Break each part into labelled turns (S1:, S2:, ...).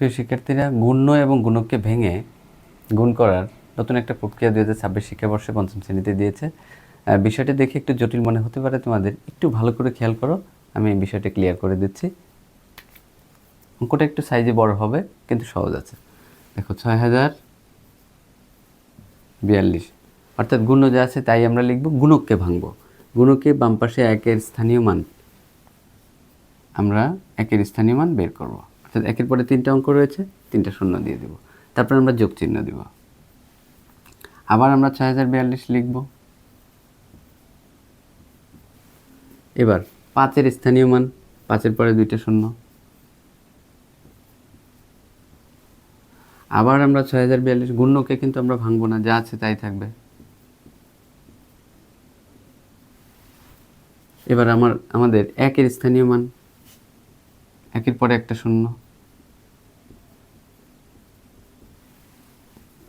S1: প্রিয় শিক্ষার্থীরা, গুণ্য এবং গুণককে ভেঙে গুণ করার নতুন একটা প্রক্রিয়া 2026 শিক্ষাবর্ষে পঞ্চম শ্রেণীতে দিয়েছে। বিষয়টি দেখে একটু জটিল মনে হতে পারে তোমাদের, একটু ভালো করে খেয়াল করো, আমি এই বিষয়টা ক্লিয়ার করে দিচ্ছি। অঙ্কটা একটু সাইজে বড় হবে কিন্তু সহজ আছে। দেখো 6042, অর্থাৎ গুণ্য যা আছে তাই আমরা লিখব, গুণককে ভাঙবো। গুণকে বাম পাশে একের স্থানীয় মান, আমরা একের স্থানীয় মান বের করব। অর্থাৎ একের পরে 3টা অঙ্ক রয়েছে, 3টা শূন্য দিয়ে দেব, তারপর আমরা যোগ চিহ্ন দেব। আবার আমরা 6042 লিখব। এবার 5-এর স্থানীয় মান, 5-এর পরে 2টা শূন্য। আবার আমরা 6042, গুণ্যকে কিন্তু আমরা ভাঙবো না, যা আছে তাই থাকবে। এবার আমাদের 1-এর স্থানীয় মান, 1-এর পরে একটা শূন্য।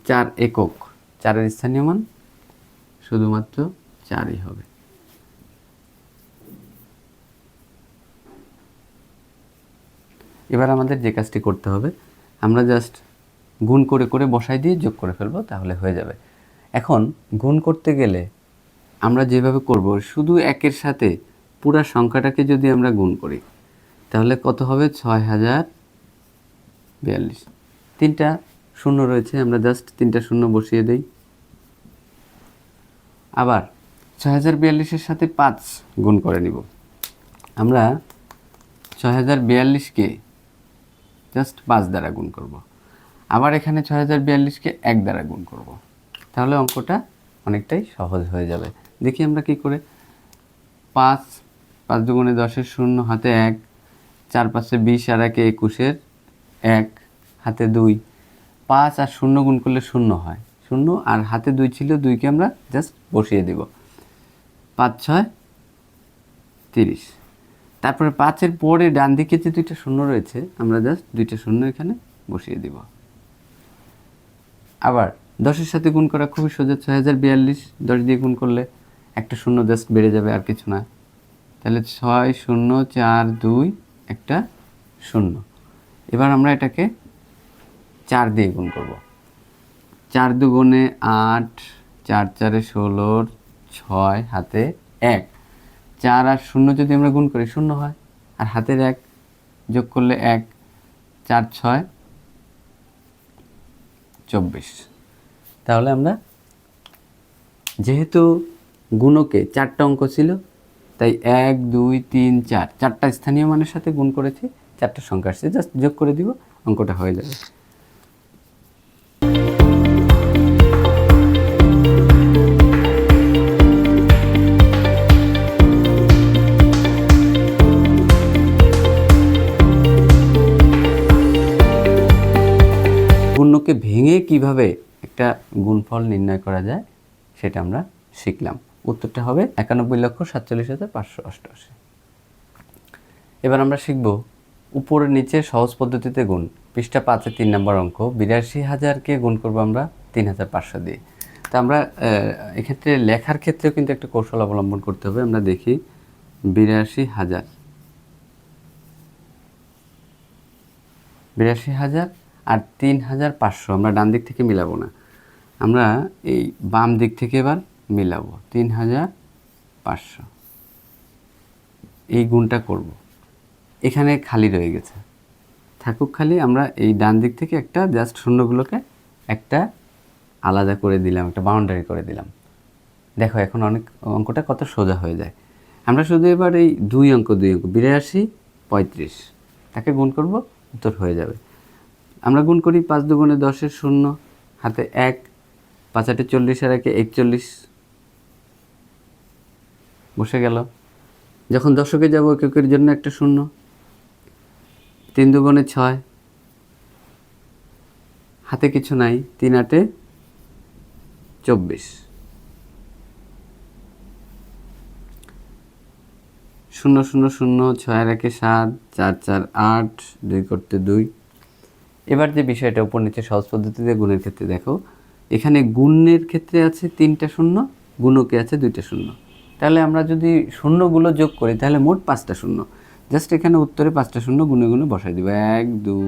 S1: 4 একক, 4-এর স্থানীয় মান শুধুমাত্র 4ই হবে। এবার আমাদের যে কাজটি করতে হবে, আমরা জাস্ট গুণ করে করে বসাই দিয়ে যোগ করে ফেলবো, তাহলে হয়ে যাবে। এখন গুণ করতে গেলে আমরা যেভাবে করব, শুধু একের সাথে পুরা সংখ্যাটাকে যদি আমরা গুণ করি তাহলে কত হবে? 6042। 3টা শূন্য রয়েছে, আমরা জাস্ট 3টা শূন্য বসিয়ে দেই। আবার 6042-এর সাথে 5 গুণ করে নিব। আমরা 6042-কে জাস্ট 5 দ্বারা গুণ করব। আবার এখানে 6042-কে 1 দ্বারা গুণ করব। তাহলে অঙ্কটা অনেকটাই সহজ হয়ে যাবে। দেখি আমরা কি করে। 5 5 দুগুণে 10-এর শূন্য, হাতে 1, 4 5-এ 20 আর 1-এ 21-এর 1, হাতে 2। 5 আর 0 গুণ করলে 0 হয়, 0, আর হাতে 2 ছিল, 2কে আমরা জাস্ট বসিয়ে দেব। 5 6 30। তারপরে 5-এর পরে ডান দিকে যে 2টা শূন্য রয়েছে, আমরা জাস্ট 2টা শূন্য এখানে বসিয়ে দেব। আবার 10-এর সাথে গুণ করা খুবই সোজা। 6042 10 দিয়ে গুণ করলে একটা শূন্য জাস্ট বেড়ে যাবে, আর কিছু না। তাহলে 6 0 4 2 একটা 0। এবার আমরা এটাকে 4 দিয়ে গুণ করব। 4 দুগুণে 8, 4 4-এ 16, 6, হাতে 1। 4 আর 0 যদি আমরা গুণ করি 0 হয়, আর হাতের 1 যোগ করলে 1, 4 6 24। তাহলে আমরা যেহেতু গুণকে 4টা অঙ্ক ছিল, তাই 1 2 3 4 4টা স্থানীয় মানের সাথে গুণ করেছি, 4টা সংখ্যা আসছে, জাস্ট যোগ করে দিব, অঙ্কটা হয়ে যাবে। গুণ্যকে ভেঙে কিভাবে একটা গুণফল নির্ণয় করা যায় সেটা আমরা শিখলাম। উত্তরটা হবে 91,47,588। এবার আমরা শিখব উপরে নিচে সহজ পদ্ধতিতে গুণ। পৃষ্ঠা 5-এ 3 নম্বর অঙ্ক, 82,000-কে গুণ করবো আমরা 3,500 দিয়ে। তা আমরা এক্ষেত্রে লেখার ক্ষেত্রেও কিন্তু একটা কৌশল অবলম্বন করতে হবে। আমরা দেখি 82,000 আর 3,500 আমরা ডান দিক থেকে মিলাবো না, আমরা এই বাম দিক থেকে এবার মিলাবো। 3,500 এই গুণটা করব। এখানে খালি রয়ে গেছে, থাকুক খালি। আমরা এই ডান দিক থেকে একটা জাস্ট শূন্যগুলোকে একটা আলাদা করে দিলাম, একটা বাউন্ডারি করে দিলাম। দেখো এখন অঙ্কটা কত সোজা হয়ে যায়। আমরা শুধু এবার এই 2 অঙ্ক 82 35 তাকে গুণ করব, উত্তর হয়ে যাবে। আমরা গুণ করি 5 দুগুণে 10-এর শূন্য, হাতে 1, 5 8-এ 40 আর 1-এ 41 বসে গেল। যখন দশকে যাব, এককের জন্য একটা শূন্য। 3 দুগুণে 6, হাতে কিছু নাই, 3 8-এ 24, 0 0 0, 6 আর 1-এ 7, 4 4 8, 2 করতে 2। এবার যে বিষয়টা উপর নিচে সহজ পদ্ধতিতে গুণের ক্ষেত্রে দেখো, এখানে গুণের ক্ষেত্রে আছে 3টা শূন্য, গুণকে আছে 2টা শূন্য। তাহলে আমরা যদি শূন্যগুলো যোগ করি তাহলে মোট 5টা শূন্য। জাস্ট এখানে উত্তরে 5টা শূন্য গুনে গুনে বসাই দিব, 1 2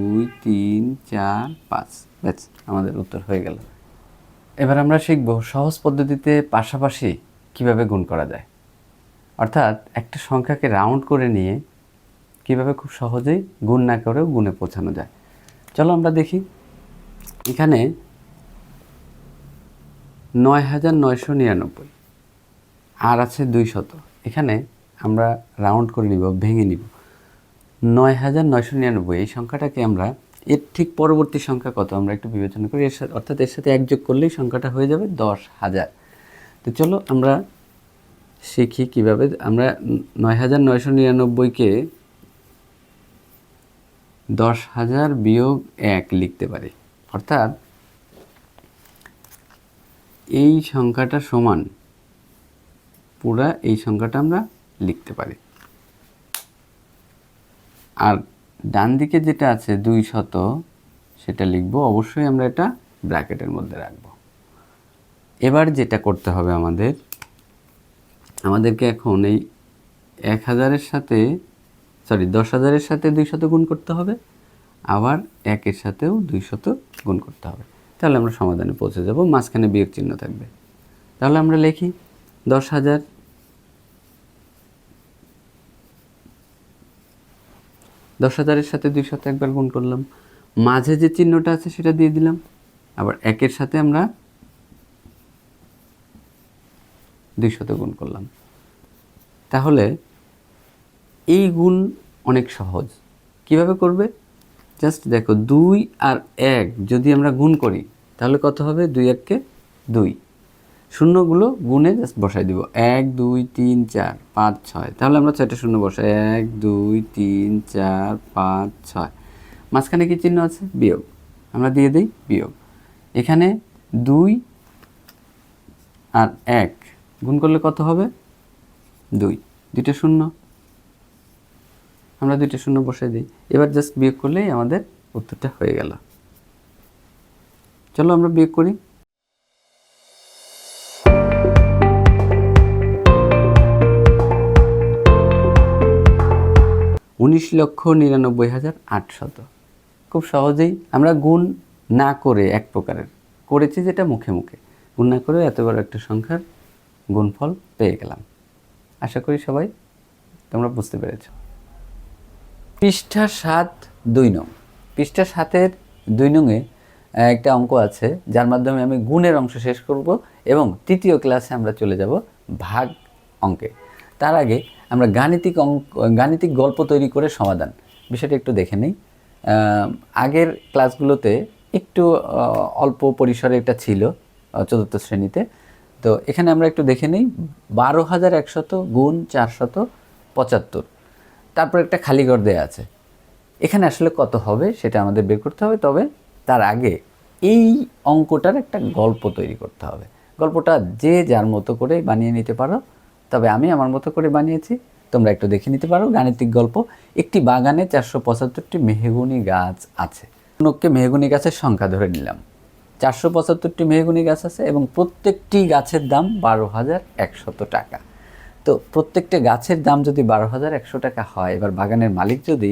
S1: 3 4 5, ব্যাস আমাদের উত্তর হয়ে গেল। এবার আমরা শিখব সহজ পদ্ধতিতে পাশাপাশি কিভাবে গুণ করা যায়, অর্থাৎ একটা সংখ্যাকে রাউন্ড করে নিয়ে কিভাবে খুব সহজেই গুণ না করেও গুণে পৌঁছানো যায়। চলো আমরা দেখি। এখানে 9999 আর আছে 200। এখানে আমরা রাউন্ড করে নিব, ভেঙে নিব। 9999 এই সংখ্যাটাকে আমরা এর ঠিক পরবর্তী সংখ্যা কত আমরা একটু বিবেচনা করি, এর সাথে অর্থাৎ এর সাথে 1 যোগ করলেই সংখ্যাটা হয়ে যাবে 10,000। তো চলো আমরা শিখি কিভাবে আমরা 9999কে 10,000 বিয়োগ 1 লিখতে পারি। অর্থাৎ এই সংখ্যাটা সমান পুরা এই সংখ্যাটা আমরা লিখতে পারি। আর ডান দিকে যেটা আছে 200 সেটা লিখব, অবশ্যই আমরা এটা ব্র্যাকেটের মধ্যে রাখব। এবার যেটা করতে হবে আমাদেরকে এখন এই 1000-এর সাথে 10,000-এর সাথে 200 গুণ করতে হবে, আবার 1-এর সাথেও 200 গুণ করতে হবে। তাহলে আমরা সমাধানে পৌঁছে যাব, মাঝখানে বিয়োগ চিহ্ন থাকবে। তাহলে আমরা লিখি 10,000 10,000-এর সাথে 200 একবার গুণ করলাম, মাঝে যে চিহ্নটা আছে সেটা দিয়ে দিলাম, আবার 1-এর সাথে আমরা 200 গুণ করলাম। তাহলে এই গুণ অনেক সহজ। কিভাবে করবে? জাস্ট দেখো, 2 আর 1 যদি আমরা গুণ করি তাহলে কত হবে? 2 1-কে 2, শূন্যগুলো গুণে জাস্ট বসাই দিব, 1 2 3 4 5 6। তাহলে আমরা 6টা শূন্য বসাই, 1 2 3 4 5 6। মাঝখানে কি চিহ্ন আছে? বিয়োগ, আমরা দিয়ে দিই বিয়োগ। এখানে 2 আর 1 গুণ করলে কত হবে? 2, 2টা শূন্য, আমরা 2টা শূন্য বসাই দিই। এবার জাস্ট বিয়োগ করলেই আমাদের উত্তরটা হয়ে গেল। চলো আমরা বিয়োগ করি। 19,99,800। খুব সহজেই আমরা গুণ না করে এক প্রকারের করেছি, যেটা মুখে মুখে, গুণ না করে এত বড় একটা সংখ্যার গুণফল পেয়ে গেলাম। আশা করি সবাই তোমরা বুঝতে পেরেছ। পৃষ্ঠা 7 2 নং, পৃষ্ঠা 7-এর 2 নংয়ে একটা অঙ্ক আছে যার মাধ্যমে আমি গুণের অংশ শেষ করব এবং তৃতীয় ক্লাসে আমরা চলে যাব ভাগ অঙ্কে। তার আগে আমরা গাণিতিক গল্প তৈরি করে সমাধান বিষয়টা একটু দেখে নিই। আগের ক্লাসগুলোতে একটু অল্প পরিসরে এটা ছিল 4th শ্রেণীতে। তো এখানে আমরা একটু দেখে নিই। 12,100 গুণ 475, তারপর একটা খালি ঘর দেওয়া আছে। এখানে আসলে কত হবে সেটা আমাদের বের করতে হবে। তবে তার আগে এই অঙ্কটার একটা গল্প তৈরি করতে হবে। গল্পটা যে যার মতো করে বানিয়ে নিতে পারো, তবে আমি আমার মতো করে বানিয়েছি, তোমরা একটু দেখে নিতে পারো। গাণিতিক গল্প। একটি বাগানে 475টি মেহগনি গাছ আছে। গুণককে মেহগনি গাছের সংখ্যা ধরে নিলাম। 475টি মেহগনি গাছ আছে এবং প্রত্যেকটি গাছের দাম 12,100 টাকা। তো প্রত্যেকটা গাছের দাম যদি 12,100 টাকা হয়, এবার বাগানের মালিক যদি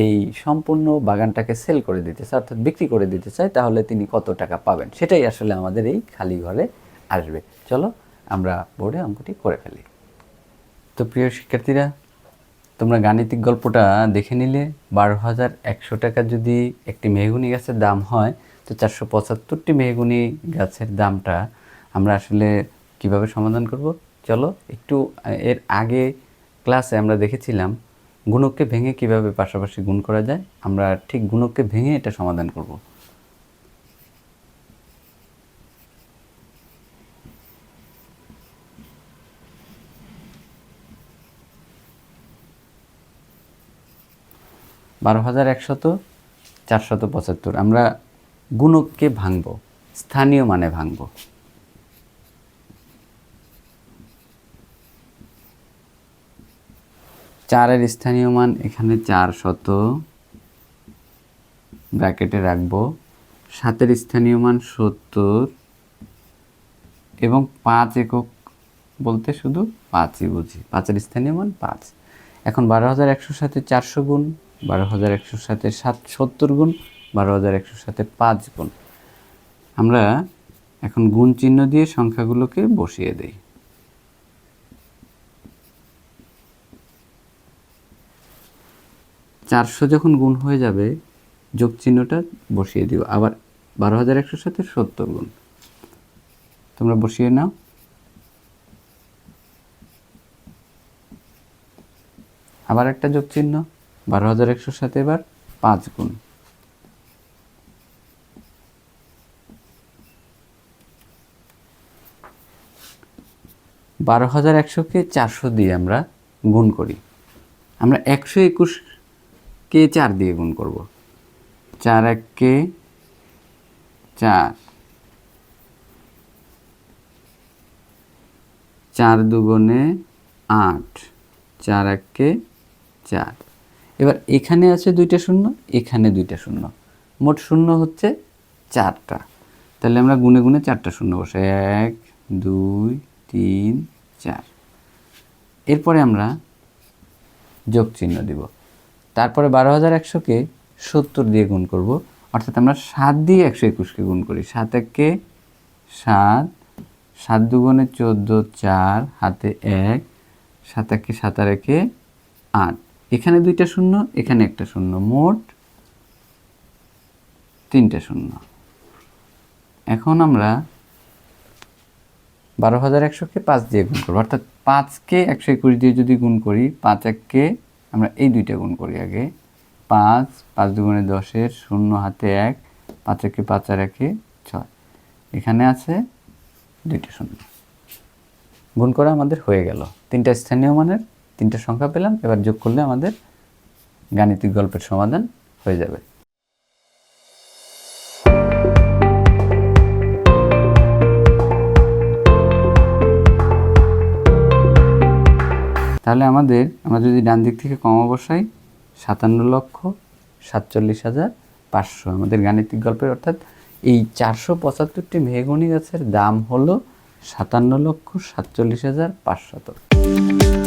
S1: এই সম্পূর্ণ বাগানটাকে সেল করে দিতে চায়, অর্থাৎ বিক্রি করে দিতে চায়, তাহলে তিনি কত টাকা পাবেন সেটাই আসলে আমাদের এই খালি ঘরে আসবে। চলো আমরা বোর্ডে অঙ্কটি করে ফেলি। তো প্রিয় শিক্ষার্থীরা, তোমরা গাণিতিক গল্পটা দেখে নিলে। 12,100 টাকা যদি একটি মেহগনি গাছের দাম হয়, তো 475টি মেহগনি গাছের দামটা আমরা আসলে কিভাবে সমাধান করব? চলো একটু, এর আগে ক্লাসে আমরা দেখেছিলাম গুণককে ভেঙে কিভাবে পাশাপাশি গুণ করা যায়। আমরা ঠিক গুণককে ভেঙে এটা সমাধান করব। বারো হাজার 475 আমরা গুণককে ভাঙব, স্থানীয় মানে ভাঙব। চারের স্থানীয় মান এখানে 400 ব্র্যাকেটে রাখব। 7-এর স্থানীয় মান 70 এবং 5 একক বলতে শুধু 5ই বুঝি। 5-এর স্থানীয় মান 5। এখন 12,100 সাথে 400 গুণ, 12,100 সাথে 70 গুণ, 12,100 সাথে 5 গুণ। আমরা এখন গুণ চিহ্ন দিয়ে সংখ্যাগুলোকে বসিয়ে দেই। চারশো যখন গুণ হয়ে যাবে যোগ চিহ্নটা বসিয়ে দিও। আবার 12,100 সাথে 70 গুণ, তোমরা বসিয়ে নাও। আবার একটা যোগ চিহ্ন, 12,100 সাথে এবার 5 গুণ। বারো হাজার 100কে 400 দিয়ে আমরা গুণ করি। আমরা 121কে 4 দিয়ে গুণ করব। 4 1-কে 4, 4 2-গুণে 8, 4 1-কে 4। এবার এখানে আছে 2টা শূন্য, এখানে 2টা শূন্য, মোট শূন্য হচ্ছে 4টা। তাহলে আমরা গুণে গুণে 4টা শূন্য বসে 1 2 3 4। এরপরে আমরা যোগ চিহ্ন দিব। তারপরে 12,100কে 70 দিয়ে গুণ করব, অর্থাৎ আমরা 7 দিয়ে 121কে গুণ করি। 7 1-কে 7, 7 2-গুণে 14, 4 হাতে 1, 7 1-কে 7 আর 1-কে 8। এখানে 2টা শূন্য, এখানে একটা শূন্য, মোট 3টা শূন্য। এখন আমরা 12,100কে 5 দিয়ে গুণ করব, অর্থাৎ 5কে 121 দিয়ে যদি গুণ করি, 5 1-কে আমরা এই 2টা গুণ করি আগে। 5, 5 2-গুণে 10-এর, শূন্য হাতে 1, 5 1-কে 5 আর 1-কে 6। এখানে আছে 2টা শূন্য। গুণ করা আমাদের হয়ে গেল। 3টা স্থানীয় মানের 3টা সংখ্যা পেলাম। এবার যোগ করলে আমাদের গাণিতিক গল্পের সমাধান হয়ে যাবে। তাহলে আমরা যদি ডান দিক থেকে কমা বসাই, 57,47,500 আমাদের গাণিতিক গল্পের, অর্থাৎ এই 475টি মেহগনি গাছের দাম হলো 57,47,500।